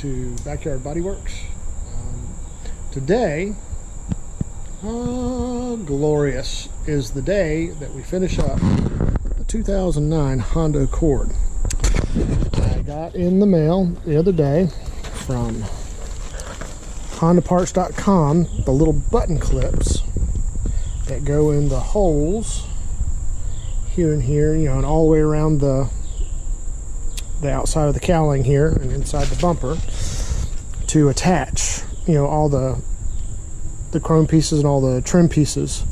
to Backyard Bodyworks. Today, glorious, is the day that we finish up the 2009 Honda Accord. I got in the mail the other day from HondaParts.com the little button clips that go in the holes here and here, you know, and all the way around the outside of the cowling here and inside the bumper to attach, you know, all the chrome pieces and all the trim pieces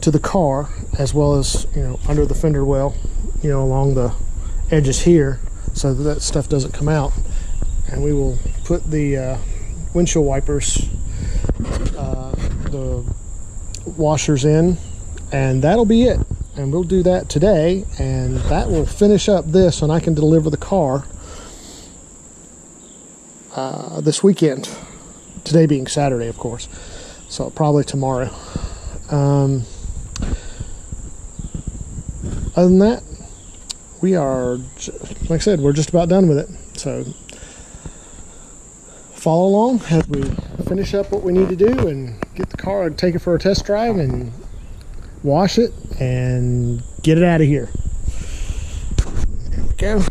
to the car, as well as, you know, under the fender well, you know, along the edges here, so that stuff doesn't come out. And we will put the windshield wipers, the washers in, and that'll be it. And we'll do that today, and that will finish up this, and I can deliver the car this weekend. Today being Saturday, of course, so probably tomorrow. Other than that, we are, like I said, we're just about done with it. So follow along as we finish up what we need to do and get the car and take it for a test drive and wash it and get it out of here. There we go.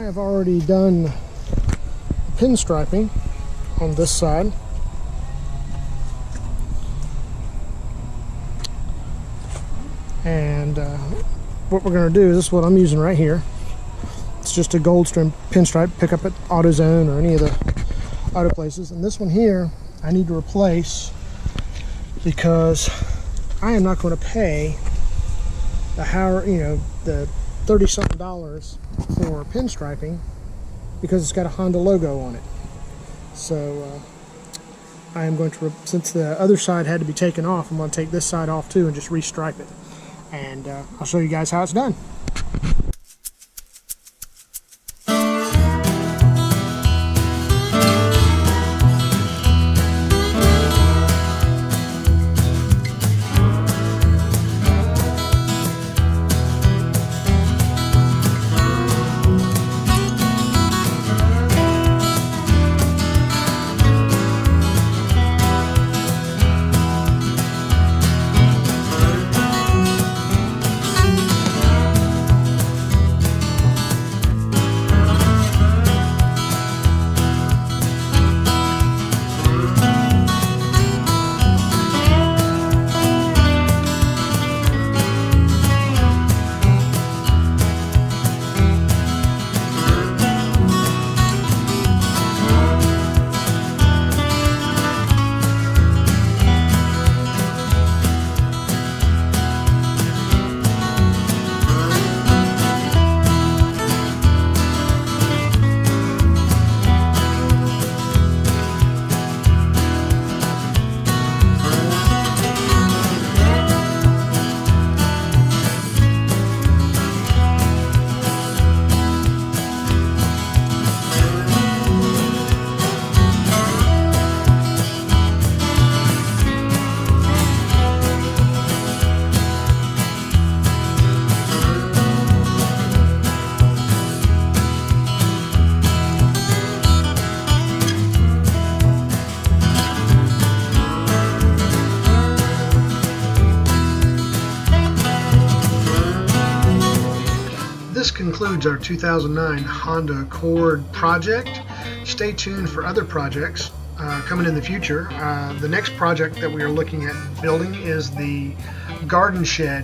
have already done pinstriping on this side. And what we're going to do is, this is what I'm using right here. It's just a gold string pinstripe, pick up at AutoZone or any of the auto places. And this one here I need to replace because I am not going to pay the the $30-something for pinstriping because it's got a Honda logo on it. So I am going to, since the other side had to be taken off, I'm going to take this side off too and just restripe it. And I'll show you guys how it's done. This concludes our 2009 Honda Accord project. Stay tuned for other projects coming in the future. The next project that we are looking at building is the garden shed,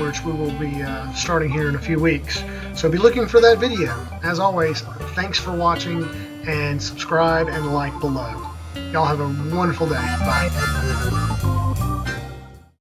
which we will be starting here in a few weeks. So be looking for that video. As always, thanks for watching, and subscribe and like below. Y'all have a wonderful day. Bye.